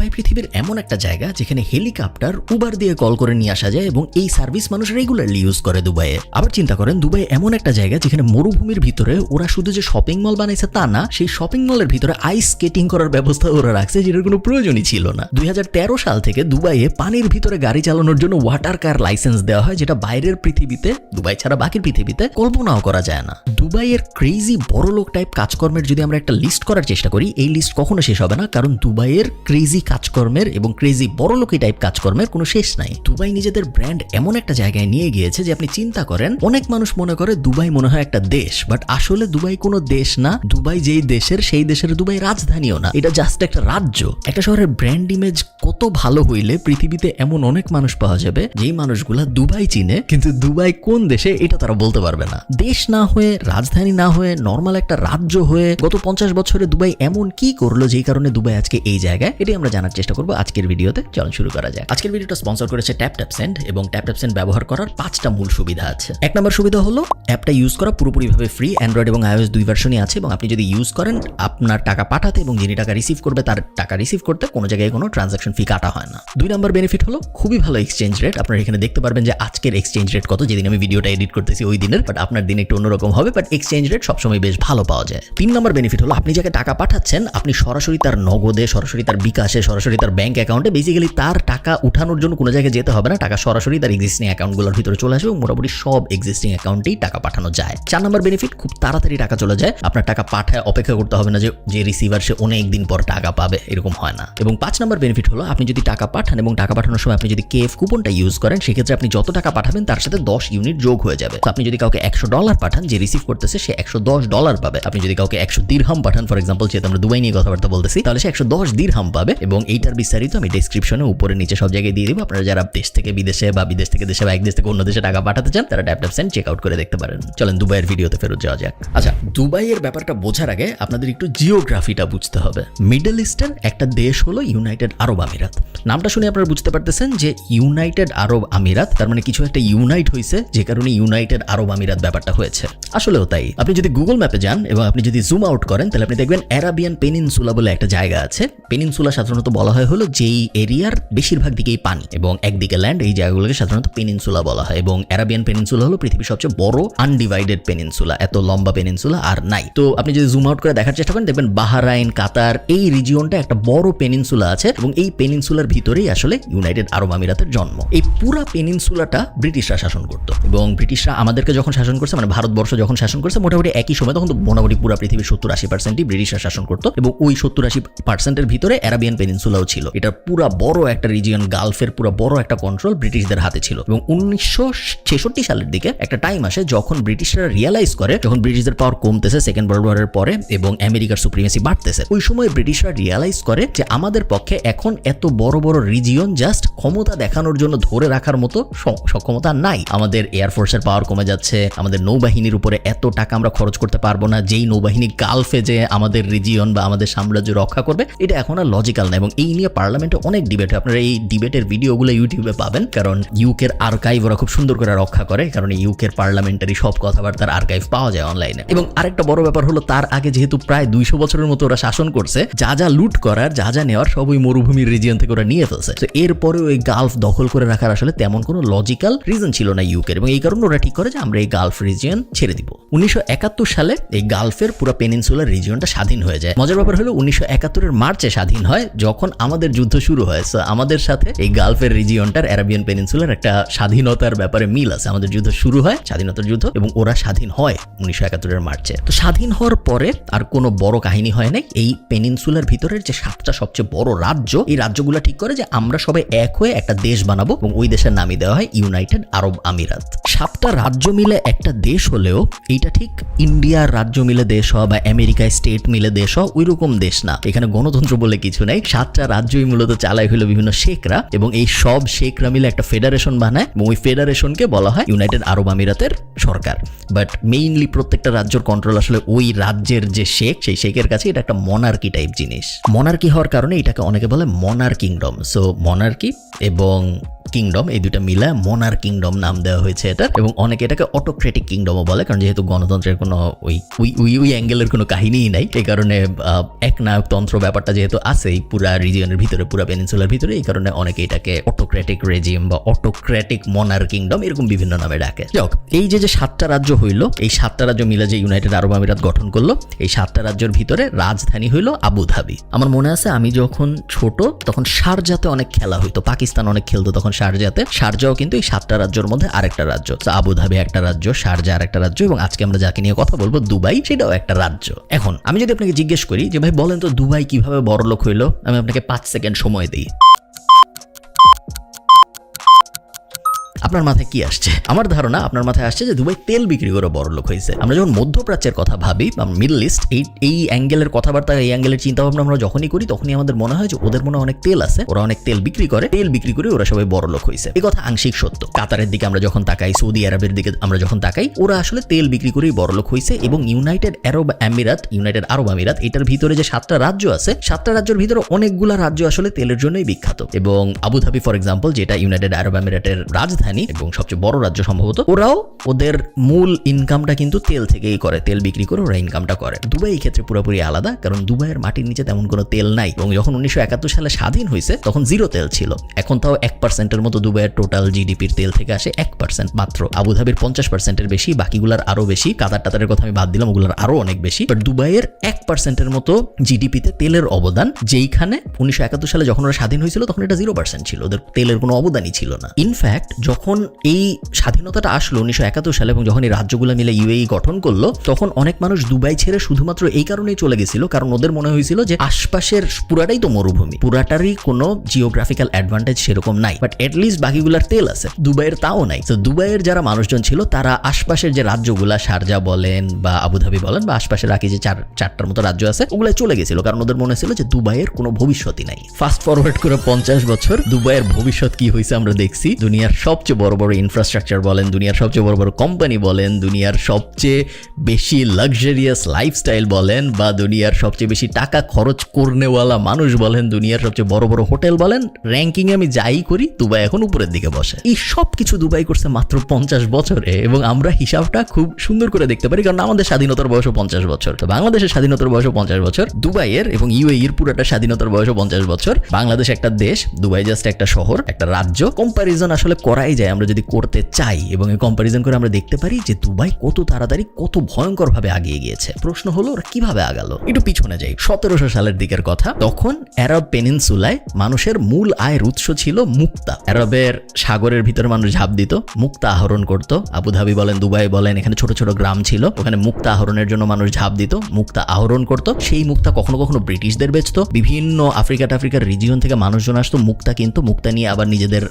Dubai পৃথিবীর এমন একটা জায়গা যেখানে হেলিকপ্টার উবার দিয়ে কল করে নিয়ে আসা যায় এবং এই সার্ভিস মানুষ রেগুলারলি ইউজ করে দুবাইয়ে। আবার চিন্তা করেন দুবাই এমন একটা জায়গা যেখানে মরুভূমির ভিতরে ওরা শুধু যে শপিং মল বানাইছে তা না, সেই শপিং মলের ভিতরে আইস স্কেটিং করার ব্যবস্থা ওরা রাখছে যেটার কোনো প্রয়োজনই ছিল না। 2013 সাল থেকে দুবাইয়ে পানির ভিতরে গাড়ি চালানোর জন্য ওয়াটার কার লাইসেন্স দেওয়া হয়, যেটা বাইরের পৃথিবীতে, দুবাই ছাড়া বাকি পৃথিবীতে কল্পনাও করা যায় না। দুবাইয়ের ক্রেজি বড়লোক টাইপ কাজকর্মের যদি আমরা একটা লিস্ট করার চেষ্টা করি, এই লিস্ট কখনো শেষ হবে না, কারণ দুবাইয়ের ক্রেজি কাজকর্মের এবং ক্রেজি বড়লোকি টাইপ কাজকর্মের কোনো শেষ নাই। দুবাই নিজেদের ব্র্যান্ড এমন একটা জায়গায় নিয়ে গিয়েছে যে আপনি চিন্তা করেন, অনেক মানুষ মনে করে দুবাই মনে হয় একটা দেশ, বাট আসলে দুবাই কোনো দেশ না। দুবাই যেই দেশের, সেই দেশের দুবাই রাজধানীও না, এটা জাস্ট একটা রাজ্য। একটা শহরের ব্র্যান্ড ইমেজ কত ভালো হইলে পৃথিবীতে এমন অনেক মানুষ পাওয়া যাবে যেই মানুষগুলা দুবাই চিনে, কিন্তু দুবাই কোন দেশে এটা তারা বলতে পারবে না। দেশ না হয়ে, রাজধানী না হয়ে, নর্মাল একটা রাজ্য হয়ে গত 50 বছরে দুবাই এমন কি করলো যেই কারণে দুবাই আজকে এই জায়গায়, এটাই আমরা জানার চেষ্টা করবো আজকের ভিডিওতে। চলুন শুরু করা যায়। আজকের ভিডিওটা স্পন্সর করেছে TapTapSend, এবং TapTapSend ব্যবহার করার 5টা মূল সুবিধা আছে। এক নম্বর সুবিধা হলো অ্যাপটা ইউজ করা পুরোপুরিভাবে ফ্রি। অ্যান্ড্রয়েড এবং iOS দুই ভার্সনই আছে, এবং আপনি যদি ইউজ করেন আপনার টাকা পাঠাতে এবং যিনি টাকা রিসিভ করবে তার টাকা রিসিভ করতে কোনো জায়গায় কোনো ট্রানজাকশন ফি কাটা হয় না। 2 নম্বর বেনিফিট হলো খুবই ভালো এক্সচেঞ্জ রেট। আপনারা এখানে দেখতে পারবেন যে আজকের এক্সচেঞ্জ রেট কত, যেদিন আমি ভিডিওটা এডিট করতেছি ওই দিনের, বাট আপনার দিন একটু অন্যরকম হবে, বাট এক্সচেঞ্জ রেট সবসময় বেশ ভালো পাওয়া যায়। 3 নম্বর বেনিফিট হলো আপনি যাকে টাকা পাঠাচ্ছেন আপনি সরাসরি তার নগদে, সরাসরি তার বিকাশে, সরাসরি তার ব্যাংক অ্যাকাউন্টে, বেসিক্যালি তার টাকা উঠানোর জন্য কোনো জায়গায় যেতে হবে না। টাকা সরাসরি তার এক্সিস্টিং অ্যাকাউন্টগুলোর ভিতরে চলে আসবে এবং মোটামুটি সব এক্সিস্টিং অ্যাকাউন্টেই টাকা পাঠানো যায়। 4 নম্বর বেনিফিট, খুব তাড়াতাড়ি টাকা চলে যায়। আপনার টাকা পাঠায় অপেক্ষা করতে হবে না যে রিসিভার সে অনেক দিন পর টাকা পাবে, এরকম হয় না। এবং 5 নম্বর বেনিফিট হলো আপনি যদি টাকা পাঠান এবং টাকা পাঠানোর সময় আপনি যদি KF কুপনটা ইউজ করেন, সেক্ষেত্রে আপনি যত টাকা পাঠাবেন তার সাথে 10 ইউনিট যোগ হয়ে যাবে। তো আপনি যদি কাউকে $100 পাঠান, যে রিসিভ করতেছে সে $110 পাবে। আপনি যদি কাউকে 100 দিরহাম পাঠান, ফর এক্সাম্পল, যেহেতু আমরা দুবাই নিয়ে কথাবার্তা বলতেছি, তাহলে সে 110 দিরহাম পাবে। এবং এইটার বিস্তারিত আমি ডেসক্রিপশনে উপরে নিচে সব জায়গায় দিয়ে দিব। আপনারা যারা দেশ থেকে বিদেশে বা বিদেশ থেকে দেশে বা এক দেশ থেকে অন্য দেশে টাকা পাঠাতে চান, তারা TapTapSend চেক আউট করে দেখতে পারেন। চলেন দুবাইয়ের ভিডিওতে ফেরত যাওয়া যাক। আচ্ছা, দুবাইয়ের ব্যাপারটা বোঝার আগে আপনাদের একটু জিওগ্রাফিটা বুঝতে হবে। মিডল ইস্টের একটা দেশ হলো ইউনাইটেড আরব আমিরাত। নামটা শুনে আপনারা বুঝতে পারতেছেন যে ইউনাইটেড আরব আমিরাত, তার মানে কিছু একটা ইউনাইট হয়েছে, যে কারণে ইউনাইটেড আরব আমিরাত ব্যাপারটা হয়েছে। আসলেও তাই। আপনি যদি গুগল ম্যাপে যান এবং আপনি যদি জুম আউট করেন, তাহলে আপনি দেখবেন অ্যারাবিয়ান পেনিনসুলা বলে একটা জায়গা আছে। পেনিনসুলা সাধারণত বলা হয় হলো যেই এরিয়ার বেশিরভাগ দিকেই পানি এবং একদিকে ল্যান্ড, এই জায়গাগুলোকে সাধারণত পেনিনসুলা বলা হয়। এবং অ্যারাবিয়ান পেনিনসুলা হলো পৃথিবীর সবচেয়ে বড় আনডিভাইডেড পেনিনসুলা। এত লম্বা পেনিনসুলা আর নাই। তো আপনি যদি জুম আউট করে দেখার চেষ্টা করেন, দেখবেন বাহরাইন, কাতার, এই রিজিয়নটা একটা বড় পেনিনসুলা আছে, এবং এই পেনিনসুলার ভিতরেই আসলে ইউনাইটেড আরব আমিরাতের জন্ম। এই পুরা পেনিনসুলাটা ব্রিটিশরা শাসন করতো, এবং ব্রিটিশরা আমাদেরকে যখন শাসন করছে, মানে ভারতবর্ষ যখন শাসন করছে, মোটামুটি একই সময়, তখন তো মোটামুটি পুরা পৃথিবীর 70-80%ই ব্রিটিশরা শাসন করতো, এবং ওই 70-80%-এর ভিতরে অ্যারাবিয়ান পেনিনসুলাও ছিল। এটা পুরা বড় একটা রিজিয়ন, গালফের পুরা বড় একটা কন্ট্রোল ব্রিটিশদের হাতে ছিল। এবং 1966 সালের দিকে একটা টাইম আসে যখন ব্রিটিশরা রিয়ালাইজ করে, যখন ব্রিটিশদের পাওয়ার কমতেছে সেকেন্ড ওয়ার্ল্ড ওয়ারের পরে এবং আমেরিকার সুপ্রিমেসি বাড়তেছে, ওই সময় ব্রিটিশরা রিয়ালাইজ করে যে আমাদের পক্ষে এখন এত বড় বড় রিজিয়ন জাস্ট ক্ষমতা দেখানোর জন্য ধরে রাখার মতো সক্ষমতা নাই। আমাদের এয়ারফোর্সের পাওয়ার কমে যাচ্ছে, আমাদের নৌবাহিনীর উপরে এত টাকা আমরা খরচ করতে পারবো না, যেই নৌবাহিনী গালফে যে আমাদের রিজিয়ন বা আমাদের সাম্রাজ্য রক্ষা করবে, এটা এখন আর লজিক্যাল না। এবং এই নিয়ে পার্লামেন্টে অনেক ডিবেট হয়। আপনারা এই ডিবেটের ভিডিওগুলো ইউটিউবে পাবেন, কারণ ইউকের আর্কাইভ ওরা খুব সুন্দর করে রক্ষা করে, কারণ ইউকের পার্লামেন্টারি সব কথাবার্তার আর্কাইভ পাওয়া যায় অনলাইনে। এবং আরেকটা বড় ব্যাপার হলো, তার আগে যেহেতু প্রায় 200 বছরের মতো ওরা শাসন করছে, যা যা লুট করার, যা যা নেওয়ার সব ওই মরুভূমির রিজিয়ন থেকে ওরা নিয়ে ফেলছে। তো এরপরে ওই গালফ দখল করে রাখার আসলে তেমন কোনো লজিক্যাল রিজন ছিল না ইউকের, এবং এই কারণে ওরা ঠিক করে যে আমরা এই গালফ রিজিয়ন ছেড়ে দিব। 1971 সালে এই গালফের পুরো পেনিনসুলার রিজিয়নটা স্বাধীন হয়ে যায়। মজার ব্যাপার হলো 1971-এর মার্চে স্বাধীন হয়, যখন আমাদের যুদ্ধ শুরু হয়। সো আমাদের সাথে এই গালফের রিজিয়নটার, অ্যারাবিয়ান পেনিনসুলার একটা স্বাধীনতার ব্যাপারে মিল আছে। আমাদের যুদ্ধ শুরু হয়, স্বাধীনতার যুদ্ধ, এবং ওরা স্বাধীন হয় 1971-এর মার্চে। তো স্বাধীন হওয়ার পরে আর কোনো বড় কাহিনী হয় নাই। এই পেনিনসুলার ভিতরের যে 7টা সবচেয়ে বড় রাজ্য, এই রাজ্যগুলো ঠিক করে যে আমরা সবাই এক হয়ে একটা দেশ বানাবো, এবং ওই দেশের নামই দেওয়া হয় ইউনাইটেড আরব আমিরাত। 7টা রাজ্য মিলে একটা দেশ হলেও এইটা ঠিক ইন্ডিয়ার রাজ্য মিলে দেশ হওয়া বা আমেরিকায় স্টেট মিলে দেশ হওয়া ওইরকম দেশ না। এখানে গণতন্ত্র বলে কিছু নাই। 7টা রাজ্যই মূলত চালাই হলো বিভিন্ন শেখরা, এবং এই সব শেখরা মিলে একটা ফেডারেশন বানায়, এবং ওই ফেডারেশনকে বলা হয় ইউনাইটেড আরব আমিরাতের সরকার। বাট মেইনলি প্রত্যেকটা রাজ্যের কন্ট্রোল আসলে ওই রাজ্যের যে শেখ, সেই শেখের কাছে। এটা একটা মনার্কি টাইপ জিনিস। মনার্কি হওয়ার কারণে এটাকে অনেকে বলে মনার কিংডম। সো মনার্কি এবং কিংডম, এই দুইটা মিলে মনার কিংডম নাম দেওয়া হয়েছে এটার। এবং অনেকে এটাকে অটোক্রেটিক কিংডমও বলে, কারণ যেহেতু গণতন্ত্রের কোনো ওই অ্যাঙ্গেলের কোনো কাহিনীই নাই, এই কারণে একনায়কতন্ত্র ব্যাপারটা যেহেতু আছে এই পুরা রিজিয়নের ভিতরে, পুরো পেনিনসুলার ভিতরে। এই কারণে অনেকে এটাকে অটোক্রেটিক রেজিম বা অটোক্রেটিক মনার কিংডম এরকম বিভিন্ন নামে ডাকে। যাক, এই যে 7টা রাজ্য হইল, এই 7টা রাজ্য মিলে যে ইউনাইটেড আরব আমিরাত গঠন করলো, এই 7টা রাজ্যের ভিতরে রাজধানী হইল আবুধাবি। আমার মনে আছে আমি যখন ছোট তখন শারজাতে অনেক খেলা হইতো, পাকিস্তান অনেক খেলতো তখন শারজাতে। শারজাও কিন্তু এই 7টা রাজ্যের মধ্যে আরেকটা রাজ্য। আবুধাবি একটা রাজ্য, শারজা আরেকটা রাজ্য, এবং আজকে আমরা যাকে নিয়ে কথা বলবো দুবাই, সেটাও একটা রাজ্য। এখন আমি যদি আপনাকে জিজ্ঞেস করি যে ভাই বলেন তো দুবাই কিভাবে বড়লোক হইলো, আমি আপনাকে 5 সেকেন্ড সময় দিই। আপনার মাথায় কি আসছে? আমার ধারণা আপনার মাথায় আসছে যে দুবাই তেল বিক্রি করে বড়লোক হয়েছে। আমরা যখন মধ্যপ্রাচ্যের কথা ভাবি বা মিডল ইস্ট, এই অ্যাঙ্গেলের কথাবার্তা, এই অ্যাঙ্গেলের চিন্তা ভাবনা আমরা যখনই করি তখনই আমাদের মনে হয় যে ওদের মনে অনেক তেল আছে, ওরা অনেক তেল বিক্রি করে, তেল বিক্রি করে ওরা সবাই বড়লোক হয়েছে। এই কথা আংশিক সত্য। কাতারের দিকে আমরা যখন তাকাই, সৌদি আরবের দিকে আমরা যখন তাকাই, ওরা আসলে তেল বিক্রি করেই বড়লোক হয়েছে। এবং ইউনাইটেড আরব আমিরাত এটার ভিতরে যে 7টা রাজ্য আছে, 7টা রাজ্যের ভিতরে অনেকগুলা রাজ্য আসলে তেলের জন্যই বিখ্যাত। এবং আবুধাবি ফর এক্সাম্পল, যেটা ইউনাইটেড আরব আমিরাতের রাজধানী এবং সবচেয়ে বড় রাজ্য সম্ভবত, ওরাও ওদের মূল ইনকামটা কিন্তু তেল থেকেই করে, তেল বিক্রি করে ওরা ইনকামটা করে। দুবাই এই ক্ষেত্রে পুরোপুরি আলাদা, কারণ দুবাইয়ের মাটির নিচে তেমন কোনো তেল নাই। এবং যখন 1971 সালে স্বাধীন হয়েছে তখন 0 তেল ছিল। এখন তাও 1%-এর মতো দুবাইয়ের টোটাল জিডিপির তেল থেকে আসে 1% মাত্র। আবুধাবির 50%-এর বেশি, বাকিগুলার আরো বেশি। কাতারের কথা আমি বাদ দিলাম, ওগুলার আরো অনেক বেশি। বাট দুবাইয়ের 1%-এর মতো জিডিপিতে তেলের অবদান, যেইখানে 1971 সালে যখন ওরা স্বাধীন হয়েছিল তখন এটা 0% ছিল, ওদের তেলের কোনো অবদানই ছিল না। ইনফ্যাক্ট যখন এই স্বাধীনতাটা আসলো 1971 সালে এবং যখন এই রাজ্যগুলো মিলে ইউএই গঠন করলো, তখন অনেক মানুষ দুবাই ছেড়ে শুধুমাত্র এই কারণেই চলে গেছিল, কারণ ওদের মনে হয়েছিল যে আশপাশের পুরাটাই তো মরুভূমি, পুরাটারই কোনো জিওগ্রাফিক্যাল অ্যাডভান্টেজ সেরকম নাই, বাট এটলিস্ট বাকিগুলার তেল আছে। দুবাইয়ের তাও নাই। তো দুবাইয়ের যারা মানুষজন ছিল তারা আশপাশের যে রাজ্যগুলা, শারজা বলেন বা আবুধাবি বলেন বা আশপাশের বাকি যে 4টার মতো রাজ্য আছে, ওগুলো চলে গেছিল, কারণ ওদের মনে ছিল যে দুবাইয়ের কোনো ভবিষ্যৎই নাই। ফাস্ট ফরওয়ার্ড করে 50 বছর, দুবাইয়ের ভবিষ্যৎ কি হয়েছে আমরা দেখছি। দুনিয়ার সবচেয়ে বড় বড় ইনফ্রাস্ট্রাকচার বলেন, দুনিয়ার সবচেয়ে বড় বড় কোম্পানি বলেন, দুনিয়ার সবচেয়ে বেশি লাক্সারিয়াস লাইফস্টাইল বলেন, বা দুনিয়ার সবচেয়ে বেশি টাকা খরচ করনেওয়ালা মানুষ বলেন, দুনিয়ার সবচেয়ে বড় বড় হোটেল বলেন, র্যাঙ্কিং আমি যাই করি দুবাই এখন উপরের দিকে বসে। এই সব কিছু দুবাই করছে মাত্র 50 বছরে, এবং আমরা হিসাবটা খুব সুন্দর করে দেখতে পারি, কারণ আমাদের স্বাধীনতার বয়সও 50 বছর। তো বাংলাদেশের স্বাধীনতার বয়সও 50 বছর, দুবাইয়ের এবং ইউএইর পুরোটা স্বাধীনতার বয়সও 50 বছর। বাংলাদেশ একটা দেশ, দুবাই জাস্ট একটা শহর, একটা রাজ্য। কম্প্যারিজন আসলে করাই যায় আমরা যদি করতে চাই, এবং এই কম্প্যারিজন করে আমরা দেখতে পারি যে দুবাই কত তাড়াতাড়ি, কত ভয়ঙ্কর ভাবে আগিয়ে গিয়েছে। প্রশ্ন হলো ওরা কিভাবে আগালো। একটু পিছনে যাই, 1700 সালের দিকের কথা। তখন আরব পেনিনসুলায় মানুষের মূল আয়ের উৎস ছিল মুক্তা। আরবের সাগরের ভিতরে মানুষ ঝাঁপ দিত, মুক্তা আহরণ করত। আবুধাবি বলেন, দুবাই বলেন, এখানে ছোট ছোট গ্রাম ছিল, ওখানে মুক্তা আহরণের জন্য মানুষ ঝাঁপ দিত, মুক্তা আহরণ করত। সেই মুক্তা কখনো কখনো ব্রিটিশদের বেচতো, বিভিন্ন আফ্রিকার রিজিয়ন থেকে মানুষজন আসতো মুক্তা, কিন্তু মুক্তা নিয়ে আবার নিজেদের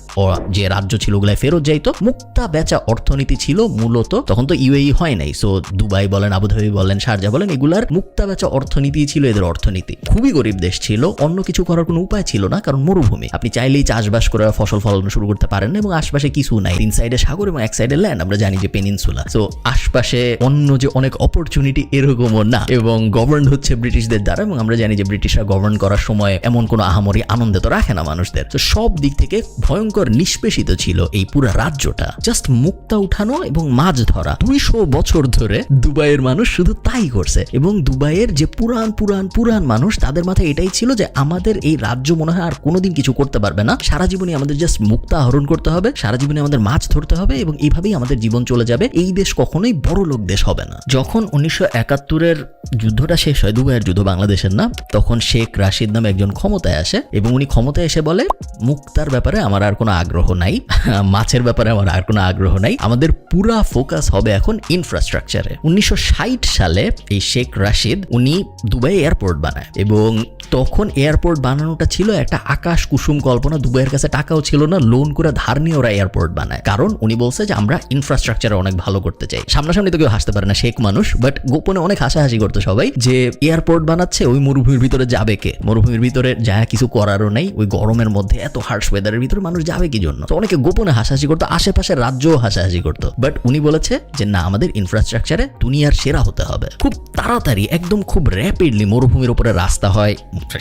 যে রাজ্য ছিল ওগুলাই ফেরত যাইতো। মুক্তা বেচা অর্থনীতি ছিল মূলত, তখন তো ইউএই হয় নাই, সো দুবাই বলেন, আবুধাবি বলেন, শারজা বলেন, এগুলার মুক্তা বেচা অর্থনীতি ছিল এদের অর্থনীতি। খুবই গরিব দেশ ছিল, অন্য কিছু করার কোনো উপায় ছিল না, কারণ মরুভূমি। আপনি চাইলেই চাষবাস করে ফসল ফলানো শুরু করতে পারেন না, এবং আশপাশে কিছু নাই। 3 সাইডে সাগর এবং 1 সাইডে ল্যান্ড, আমরা জানি যে পেনিনসুলা। সো আশপাশে অন্য যে অনেক অপরচুনিটি এরকমও না, এবং গভর্ন হচ্ছে ব্রিটিশদের দ্বারা, এবং আমরা জানি যে ব্রিটিশরা গভর্ন করার সময় এমন কোনো আহামরি আনন্দে তো রাখে না মানুষদের। তো সব দিক থেকে ভয়ঙ্কর নিষ্পেষিত ছিল এই পুরো রাজ্যটা। জাস্ট মুক্তা উঠানো এবং মাছ ধরা, 200 বছর ধরে দুবাইয়ের মানুষ শুধু তাই করছে। এবং দুবাইয়ের যে পুরান মানুষ, তাদের মাথায় এটাই ছিল যে আমাদের এই রাজ্য মনে হয় আর কোনোদিন কিছু করতে পারবে না, সারা জীবনই আমাদের জাস্ট মুক্তা আহরণ করতে হবে, সারা জীবনে আমাদের মাছ ধরতে হবে, এবং এইভাবেই আমাদের জীবন চলে যাবে। এই দেশ কখনোই বড় লোক দেশ হবে না। যখন 1971-এর যুদ্ধটা শেষ হয়, দুবাইয়ের যুদ্ধ, বাংলাদেশের না, তখন শেখ রাশিদ নামে একজন ক্ষমতায় আসে, এবং উনি ক্ষমতায় এসে বলে মুক্তার ব্যাপারে আমার আর কোনো আগ্রহ নাই, মাছের ব্যাপারে আমার আর কোনো আগ্রহ নাই, আমাদের পুরা ফোকাস হবে এখন ইনফ্রাস্ট্রাকচারে। 1960 সালে এই শেখ রাশিদ উনি দুবাই এয়ারপোর্ট বানায়, এবং তখন এয়ারপোর্ট বানানোটা ছিল একটা আকাশ কুসুম কল্পনা। দুবাইয়ের কাছে টাকাও ছিল না, লোন করে ধার নিয়ে ওরা এয়ারপোর্ট বানায়, কারণ উনি বলছে যে আমরা ইনফ্রাস্ট্রাকচারে অনেক ভালো করতে চাই। সামনাসামনি তো কেউ হাসতে পারে না, শেখ মানুষ, বাট গোপনে অনেক হাসাহাসি করতো সবাই যে এয়ারপোর্ট বানাচ্ছে, ওই মরুভূমির ভিতরে যাবে কে? মরুভূমির ভিতরে যা কিছু করারও নেই, ওই গরমের মধ্যে এত হার্শ ওয়েদারের ভিতরে মানুষ যাবে কি জন্য? তো অনেকে গোপনে হাসাহাসি করতো, আশেপাশের রাজ্যও হাসাহাসি করতো, বাট উনি বলেছে যে না, আমাদের ইনফ্রাস্ট্রাকচারে দুনিয়ার সেরা হতে হবে। খুব তাড়াতাড়ি, একদম খুব র্যাপিডলি মরুভূমির উপরে রাস্তা হয়,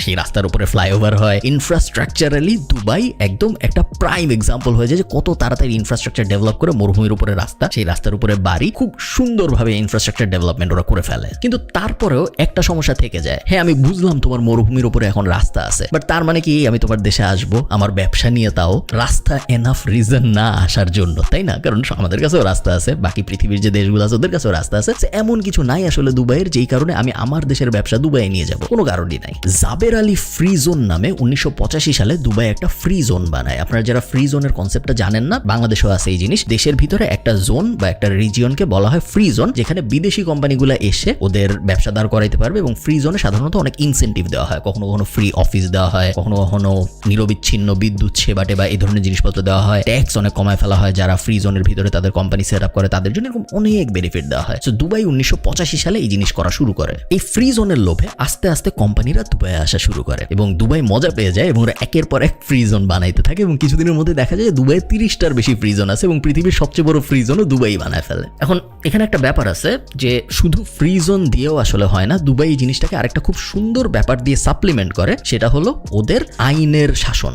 সেই রাস্তার উপরে ফ্লাইওভার হয়। ইনফ্রাস্ট্রাকচারালি দুবাই একদম একটা প্রাইম এক্সাম্পল হয়ে যায় যে কত তাড়াতাড়ি ইনফ্রাস্ট্রাকচার ডেভেলপ করে, মরুভূমির উপরে রাস্তা, সেই রাস্তার উপরে বাড়ি, খুব সুন্দরভাবে ইনফ্রাস্ট্রাকচার ডেভেলপমেন্ট ওরা করে ফেলে। কিন্তু তারপরেও একটা সমস্যা থেকে যায়। হ্যাঁ, আমি বুঝলাম তোমার মরুভূমির উপরে এখন রাস্তা আছে, বাট তার মানে কি আমি তোমার দেশে আসবো আমার ব্যবসা নিয়ে? তাও রাস্তা এনাফ রিজন না আসার জন্য, তাই না? কারণ আমাদের কাছেও রাস্তা আছে, বাকি পৃথিবীর যে দেশগুলো আছে ওদের কাছেও রাস্তা আছে। এমন কিছু নাই আসলে দুবাইয়ের যেই কারণে আমি আমার দেশের ব্যবসা দুবাইয়ে নিয়ে যাব, কোনো কারণই নাই। জাবের আলী ফ্রি জোন নামে 1985 সালে দুবাই একটা ফ্রি জোন বানায়। আপনারা যারা ফ্রি জোনের কনসেপ্টটা জানেন না, বাংলাদেশেও আছে এই জিনিস। দেশের ভিতরে একটা জোন বা একটা রিজিয়নকে বলা হয় ফ্রি জোন, যেখানে বিদেশি কোম্পানিগুলো এসে ওদের ব্যবসা দাঁড় করাইতে পারবে। এবং ফ্রি জোনে সাধারণত অনেক ইনসেন্টিভ দেওয়া হয়, কখনো কখনো ফ্রি অফিস দেওয়া হয়, কখনো কখনো নিরবিচ্ছিন্ন বিদ্যুৎ সেবা টেবা এই ধরনের জিনিসপত্র দেওয়া হয়, ট্যাক্স অনেক কমায় ফেলা হয়। যারা ফ্রি জোনের ভিতরে তাদের কোম্পানি সেট আপ করে তাদের জন্য এরকম অনেক বেনিফিট দেওয়া হয়। সো দুবাই 1985 সালে এই জিনিস করা শুরু করে। এই ফ্রি জোনের লোভে আস্তে আস্তে কোম্পানিরা দুবাইয়ে আসা শুরু করে এবং দুবাই মজা পেয়ে যায় এবং ওরা একের পর এক ফ্রি জোন বানাইতে থাকে। এবং কিছুদিনের মধ্যে দেখা যায় দুবাইয়ে 30টার বেশি ফ্রি জোন আছে এবং পৃথিবীর সবচেয়ে বড় ফ্রি জোনও দুবাই বানায় ফেলে। এখন এখানে একটা ব্যাপার আছে যে শুধু ফ্রি জোন দিয়েও আসলে হয় না, দুবাই এই জিনিসটাকে আরেকটা খুব সুন্দর ব্যাপার দিয়ে সাপ্লিমেন্ট করে, সেটা হলো ওদের আইনের শাসন।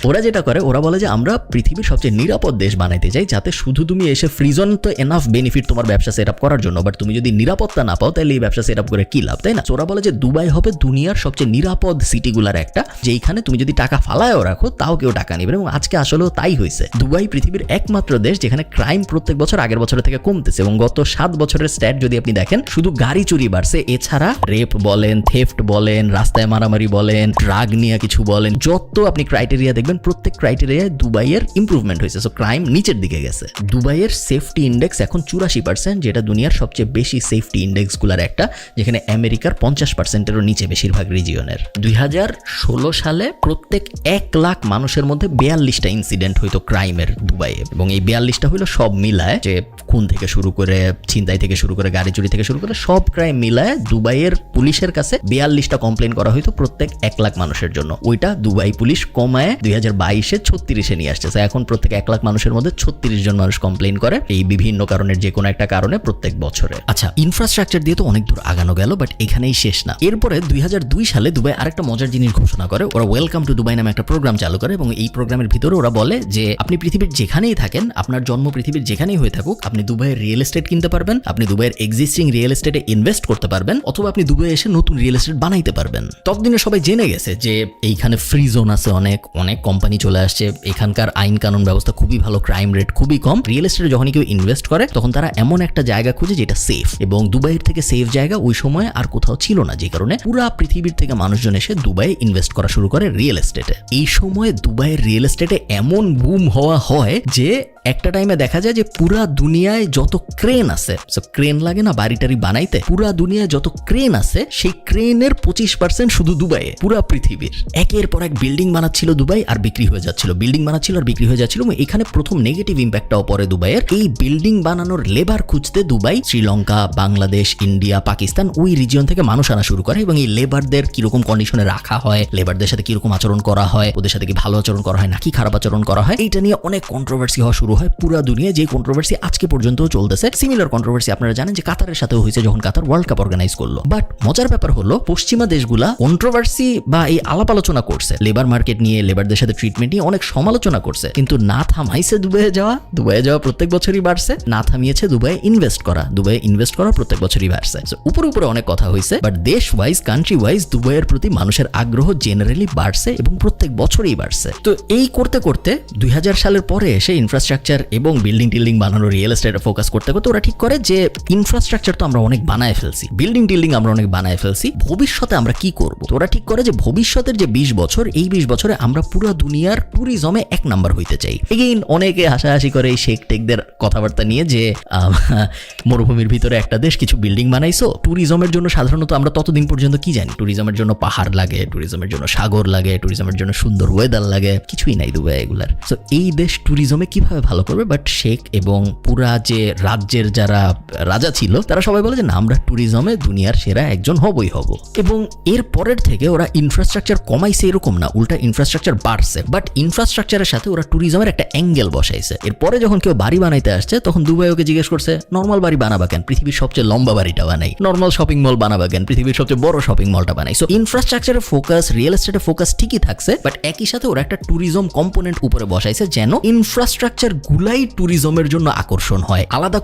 ওরা যেটা করে, ওরা বলে যে আমরা পৃথিবীর সবচেয়ে নিরাপদ দেশ বানাইতে চাই, যাতে শুধু তুমি এসে ফ্রি জোন তো এনাফ বেনিফিট তোমার ব্যবসা সেট আপ করার জন্য, বাট তুমি যদি নিরাপত্তা না পাও তাহলে এই ব্যবসা সেট আপ করে কি লাভ, তাই না? ওরা বলে যে দুবাই হবে দুনিয়ার সবচেয়ে নিরাপদ সিটিগুলার একটা, যেখানে তুমি যদি টাকা ফালায়ও রাখো তাও কেউ টাকা নেবে। এবং আজকে আসলেও তাই হয়েছে। দুবাই পৃথিবীর একমাত্র দেশ যেখানে ক্রাইম প্রত্যেক বছর আগের বছরের থেকে কমতেছে এবং গত 7 বছরের স্ট্যাট যদি আপনি দেখেন, শুধু গাড়ি চুরি বাড়ছে, এছাড়া রেপ বলেন, থেফট বলেন, রাস্তায় মারামারি বলেন, ড্রাগ নিয়ে কিছু বলেন, যত আপনি ক্রাইটেরিয়া দেখবেন প্রত্যেক ক্রাইটেরিয়ায় দুবাইয়ের ইমপ্রুভমেন্ট হয়েছে। সো ক্রাইম নিচের দিকে গেছে। দুবাইয়ের সেফটি ইন্ডেক্স এখন 84%, যেটা দুনিয়ার সবচেয়ে বেশি সেফটি ইন্ডেক্সগুলোর একটা, যেখানে আমেরিকার 50%-এরও নিচে বেশিরভাগ রিজিয়নের। 2016 সালে প্রত্যেক 1 লাখ মানুষের মধ্যে 42টা ইনসিডেন্ট হইতো ক্রাইমের দুবাইয়ে। এবং এই 42টা হইলো সব মিলায়, যে খুন থেকে শুরু করে, ছিনতাই থেকে শুরু করে, গাড়ি চুরি থেকে শুরু করে সব ক্রাইম মিলায় দুবাইয়ের পুলিশের কাছে 42টা কমপ্লেন করা হইতো প্রত্যেক 1 লাখ মানুষের জন্য। ওইটা দুবাই পুলিশ কমায় 2022-এ 36-এ নিয়ে আসছে। এখন প্রত্যেক 1 লাখ মানুষের মধ্যে 36 জন মানুষ কমপ্লেন করে এই বিভিন্ন কারণের যে কোনো একটা কারণে প্রত্যেক বছরে। আচ্ছা, ইনফ্রাস্ট্রাকচার দিয়ে তো অনেক দূর আগানো গেল, বাট এখানেই শেষ না। এরপরে 2002 সালে দুবাই আরেকটা মজার জিনিস ঘোষণা করে। ওরা ওয়েলকাম টু দুবাই নামে একটা প্রোগ্রাম চালু করে এবং এই প্রোগ্রামের ভিতরে ওরা বলে যে আপনি পৃথিবীর যেখানেই থাকেন, আপনার জন্ম পৃথিবীর যেখানেই হয়ে থাকুক, আপনি দুবাইয়ের রিয়েল এস্টেট কিনতে পারবেন, আপনি দুবাইয়ের এক্সিস্টিং রিয়েল এস্টেটে ইনভেস্ট করতে পারবেন, অথবা আপনি দুবাই এসে নতুন রিয়েল এস্টেট বানাইতে পারবেন। ততদিনে সবাই জেনে গেছে যে এইখানে ফ্রি জোন আছে, অনেক কোম্পানি চলে আসছে, এখানকার আইন কানুন ব্যবস্থা খুবই ভালো, ক্রাইম রেট খুবই কম। রিয়েল এস্টেটে যখন কেউ ইনভেস্ট করে তখন তারা এমন একটা জায়গা খুঁজে যেটা সেফ, এবং দুবাইয়ের থেকে সেফ জায়গা ওই সময় আর কোথাও ছিল না, যে কারণে পুরা পৃথিবীর থেকে মানুষজন এসে দুবাইয়ে ইনভেস্ট করা শুরু করে রিয়েল এস্টেটে। এই সময় দুবাইয়ের রিয়েল এস্টেটে এমন বুম হওয়া হয় যে একটা টাইমে দেখা যায় যে পুরা দুনিয়ায় যত ক্রেন আছে, ক্রেন লাগে না বাড়িটারি বানাইতে, পুরা দুনিয়ায় যত ক্রেন আছে সেই ক্রেনের 25% শুধু দুবাইয়ে। পুরা পৃথিবীর একের পর এক বিল্ডিং বানাচ্ছিল দুবাই আর বিক্রি হয়ে যাচ্ছিল, বিল্ডিং বানাচ্ছিল আর বিক্রি হয়ে যাচ্ছিল। এখানে প্রথম নেগেটিভ ইম্প্যাক্টটাও পড়ে দুবাইয়ের। এই বিল্ডিং বানানোর লেবার খুঁজতে দুবাই শ্রীলঙ্কা, বাংলাদেশ, ইন্ডিয়া, পাকিস্তান ওই রিজিয়ন থেকে মানুষ আনা শুরু করে এবং এই লেবারদের কিরকম কন্ডিশনে রাখা হয়, লেবারদের সাথে কিরকম আচরণ করা হয়, ওদের সাথে কি ভালো আচরণ করা হয় নাকি খারাপ আচরণ করা হয়, এইটা নিয়ে অনেক কন্ট্রোভার্সি হওয়া শুরু হয় পুরা দুনিয়ায়। যে কন্ট্রোভার্সি আজকে পর্যন্ত চলতেছে। সিমিলার কন্ট্রোভার্সি আপনারা জানেন যে কাতারের সাথেও হয়েছে যখন কাতার ওয়ার্ল্ড কাপ অর্গানাইজ করলো। বাট মজার ব্যাপার হলো পশ্চিমা দেশগুলা কন্ট্রোভার্সি বা এই আলাপ আলোচনা করছে, লেবার মার্কেট নিয়ে, লেবারদের সাথে ট্রিটমেন্ট নিয়ে অনেক সমালোচনা করছে, কিন্তু না থামাইছে দুবাইয়ে যাওয়া প্রত্যেক বছরই বাড়ছে, না থামিয়েছে দুবাইয়ে ইনভেস্ট করা প্রত্যেক বছরই বাড়ছে। উপরে অনেক কথা হয়েছে, বাট দেশ ওয়াইজ, কান্ট্রি ওয়াইজ দুবাইয়ের প্রতি মানুষের আগ্রহ জেনারেলি বাড়ছে এবং প্রত্যেক বছরই বাড়ছে। তো এই করতে করতে 2000 সালের পরে এসে ইনফ্রাস্ট্রাকচার এবং বিল্ডিং টিল্ডিং বানানো, রিয়েল এস্টেটে ফোকাস করতে করতে ওরা ঠিক করে যে ইনফ্রাস্ট্রাকচার তো আমরা অনেক বানায় ফেলছি, বিল্ডিং টিল্ডিং আমরা অনেক বানায় ফেলছি, ভবিষ্যতে আমরা কি করব? তো ওরা ঠিক করে যে ভবিষ্যতের যে 20 বছর, এই 20 বছরে আমরা পুরো দুনিয়ার ট্যুরিজমে 1 নাম্বার হইতে চাই। এগেইন অনেকে হাসাহাসি করে এই শেখ টেকদের কথাবার্তা নিয়ে যে মরুভূমির ভিতরে একটা দেশ কিছু বিল্ডিং বানাইছো। ট্যুরিজমের জন্য সাধারণত আমরা ততদিন পর্যন্ত কি জানি? ট্যুরিজমের জন্য পাহাড় লাগে, ট্যুরিজমের জন্য সাগর লাগে, ট্যুরিজমের জন্য সুন্দর ওয়েদার লাগে, কিছুই নাই দুবাই এগুলার। সো এই দেশ ট্যুরিজমে কিভাবে ভালো করবে, বাট শেখ এবং পুরা যে রাজ্যের যারা রাজা ছিল তারা সবাই বলে যে না, আমরা ট্যুরিজমে দুনিয়ার সেরা একজন হবই হব। এবং এর পরের থেকে ওরা ইনফ্রাস্ট্রাকচার কমাইছে এরকম না, উল্টা ইনফ্রাস্ট্রাকচার বাড়ছে, বাট ইনফ্রাস্ট্রাকচারের সাথে ওরা ট্যুরিজমের একটা অ্যাঙ্গেল বসাইছে। এরপরে যখন কেউ বাড়ি বানাইতে আসছে তখন দুবাই ওকে জিজ্ঞেস করছে নর্মাল বাড়ি বানাবা কেন, পৃথিবীর সবচেয়ে লম্বা বাড়িটা বানাই। নর্মাল শপিং মল বানাবা কেন, পৃথিবীর সবচেয়ে বড় শপিং মলটা বানাই। সো ইনফ্রাস্ট্রাকচারের ফোকাস, রিয়েল এস্টেটের ফোকাস ঠিকই থাকছে, বাট একই সাথে ওরা একটা ট্যুরিজম কম্পোনেন্ট উপরে বসাইছে যেন ইনফ্রাস্ট্রাকচার গুলাই ট্যুরিজমের জন্য আকর্ষণ হয়। আলাদা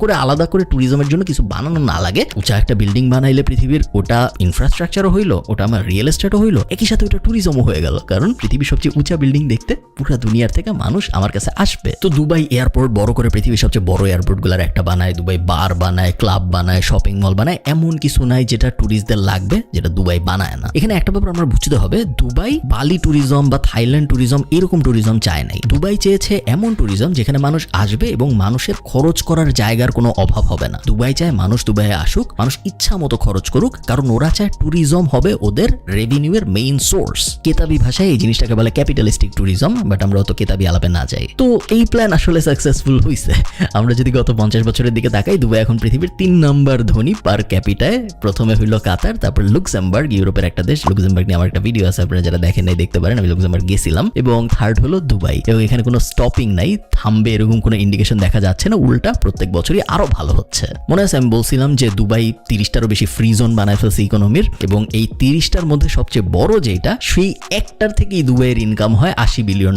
করে ট্যুরিজমের জন্য কিছু বানানো না লাগে। উঁচা একটা বিল্ডিং বানাইলে পৃথিবীর, ওটা ইনফ্রাস্ট্রাকচারও হইলো, ওটা আমার রিয়েল এস্টেটও হইলো, একই সাথে ওটা ট্যুরিজমও হয়ে গেল। কারণ পৃথিবীর সবচেয়ে উঁচা বিল্ডিং দেখতে পুরো দুনিয়ার থেকে মানুষ আমার কাছে আসবে। তো দুবাই এয়ারপোর্ট বড় করে পৃথিবীর সবচেয়ে বড় এয়ারপোর্ট গুলার একটা বানায়, দুবাই বার বানায়, ক্লাব বানায়, শপিং মল বানায়, এমন কিছু নাই যেটা ট্যুরিস্টদের লাগবে যেটা দুবাই বানায় না। এখানে একটা ব্যাপার আমরা বুঝতে হবে, দুবাই বালি ট্যুরিজম বা থাইল্যান্ড ট্যুরিজম এরকম ট্যুরিজম চায় নাই। দুবাই চেয়েছে এমন ট্যুরিজম যেখানে মানুষ আসবে এবং মানুষের খরচ করার জায়গার কোনো অভাব হবে না। দুবাই চায় মানুষ দুবাইয়ে আসুক, মানুষ ইচ্ছা মতো খরচ করুক, কারণ ওরা চায় ট্যুরিজম হবে ওদের রেভিনিউয়ের মেইন সোর্স। কেতাবি ভাষায় এই জিনিসটাকে বলে ক্যাপিটালিস্টিক ট্যুরিজম, বাট আমরা অত কেতাবি আলাপে না যাই। তো এই প্ল্যান আসলে সাকসেসফুল হয়েছে। আমরা যদি গত 50 বছরের দিকে তাকাই, দুবাই এখন পৃথিবীর 3 নম্বর ধনী পার ক্যাপিটায়। প্রথমে হইল কাতার, তারপর লুক্সেমবার্গ, ইউরোপের একটা দেশ। লুক্সেমবার্গ নিয়ে আমার একটা ভিডিও আছে, আপনারা যারা দেখেন নাই দেখতে পারেন, আমি লুক্সেমবার্গ গেছিলাম। এবং থার্ড হলো দুবাই। এবং এখানে কোনো স্টপিং নাই, থামবে এরকম কোনো ইন্ডিকেশন দেখা যাচ্ছে না, উল্টা প্রত্যেক বছরই আরো ভালো হচ্ছে। মনে আছে আমি বলছিলাম যে দুবাই 30টারও বেশি ফ্রি জোন বানায় ফেলছে ইকোনমির, এবং এই 30টার মধ্যে সবচেয়ে বড় যেটা, সেই একটার থেকেই দুবাইয়ের ইনকাম হয় $80 বিলিয়ন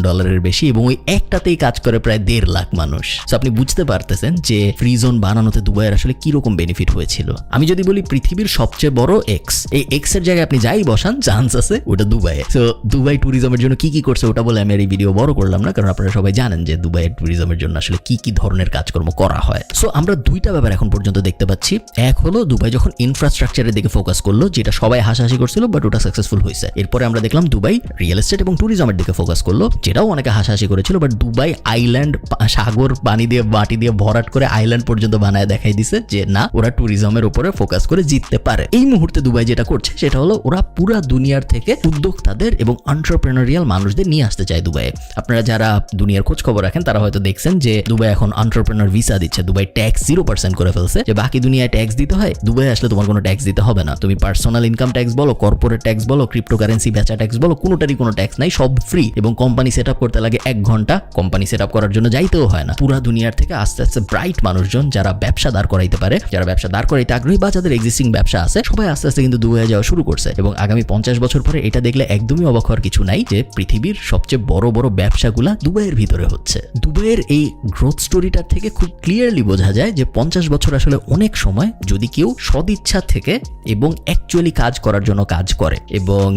বেশি, এবং ওই একটাতেই কাজ করে প্রায় 1.5 লাখ মানুষ। তো আপনি বুঝতে পারতেছেন যে ফ্রি জোন বানানোতে দুবাইয়ের আসলে কিরকম বেনিফিট হয়েছিল। আমি যদি বলি পৃথিবীর সবচেয়ে বড় এক্স, এই এক্স এর জায়গায় আপনি যাই বসান চান্স আছে ওটা দুবাইয়ে। তো দুবাই ট্যুরিজমের জন্য কি করছে ওটা বলে আমি এই ভিডিও বড় করলাম না, কারণ আপনারা সবাই জানেন যে দুবাইয়ের ট্যুরিজমের জন্য আসলে কি ধরনের কাজকর্ম করা হয়। সো আমরা দুইটা ব্যাপার এখন পর্যন্ত দেখতে পাচ্ছি। এক হলো দুবাই যখন ইনফ্রাস্ট্রাকচারের দিকে ফোকাস করলো, যেটা সবাই হাসাহাসি করছিল, বাট ওটা সাকসেসফুল হয়েছে। এরপরে আমরা দেখলাম দুবাই রিয়েল এস্টেট এবং ট্যুরিজমের দিকে ফোকাস করলো, যেটাও অনেকে হাসাহাসি করেছিল, বাট দুবাই আইল্যান্ড, সাগর পানি দিয়ে মাটি দিয়ে ভরাট করে আইল্যান্ড পর্যন্ত বানায় দেখাই দিছে যে না, ওরা ট্যুরিজমের উপরে ফোকাস করে জিততে পারে। এই মুহূর্তে দুবাই যেটা করছে সেটা হলো ওরা পুরা দুনিয়ার থেকে উদ্যোক্তাদের এবং এন্টারপ্রেনারিয়াল মানুষদের নিয়ে আসতে চায় দুবাইয়ে। আপনারা যারা দুনিয়ার খোঁজ খবর রাখেন তারা হয়তো দেখছেন যে দুবাই এখন এন্টারপ্রেনার ভিসা দিচ্ছে। দুবাই ট্যাক্স 0% করে ফেলছে, যে বাকি দুনিয়ায় ট্যাক্স দিতে হয়, দুবাই আসলে তোমার কোনো ট্যাক্স দিতে হবে না। তুমি পার্সোনাল ইনকাম ট্যাক্স বলো, কর্পোরেট ট্যাক্স বলো, ক্রিপ্টোকারেন্সি বেচা ট্যাক্স বলো, কোনোটারই কোনো ট্যাক্স নাই, সব ফ্রি। এবং কোম্পানি সেট আপ করতে লাগে 1 ঘন্টা, কোম্পানি সেট আপ করার জন্য যাইতেও হয় না। পুরা দুনিয়ার থেকে আস্তে আস্তে ব্রাইট মানুষজন যারা ব্যবসা দাঁড় করাইতে পারে, যারা ব্যবসা দাঁড় করাইতে আগ্রহী বা যাদের এক্সিস্টিং ব্যবসা আছে, সবাই আস্তে আস্তে কিন্তু দুবাইয়ে যাওয়া শুরু করছে। এবং আগামী 50 বছর পরে এটা দেখলে একদমই অবাক হওয়ার কিছু নাই যে পৃথিবীর সবচেয়ে বড় বড় ব্যবসাগুলা দুবাইয়ের ভিতরে হচ্ছে। দুবাইয়ের এই গ্রোথ স্টোরিটার থেকে খুব ক্লিয়ারলি বোঝা যায় যে 50 বছর আসলে অনেক সময়, যদি কেউ সদিচ্ছা থেকে এবং অ্যাকচুয়ালি কাজ করার জন্য কাজ করে। এবং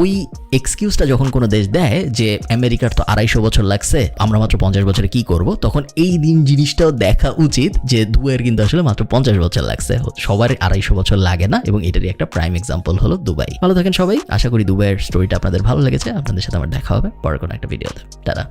ওই এক্সকিউজটা যখন কোনো দেশ দেয় যে আমেরিকার তো 250 বছর লাগছে, আমরা মাত্র 50 বছরে কি করব, তখন এই জিনিসটাও দেখা উচিত যে দুবাইয়ের কিন্তু আসলে মাত্র 50 বছর লাগছে, সবার 250 বছর লাগে না। এবং এটারই একটা প্রাইম এক্সাম্পল হলো দুবাই। ভালো থাকেন সবাই, আশা করি দুবাইয়ের স্টোরিটা আপনাদের ভালো লেগেছে। আপনাদের সাথে আমার দেখা হবে পরে কোনো একটা ভিডিওতে। টাটা।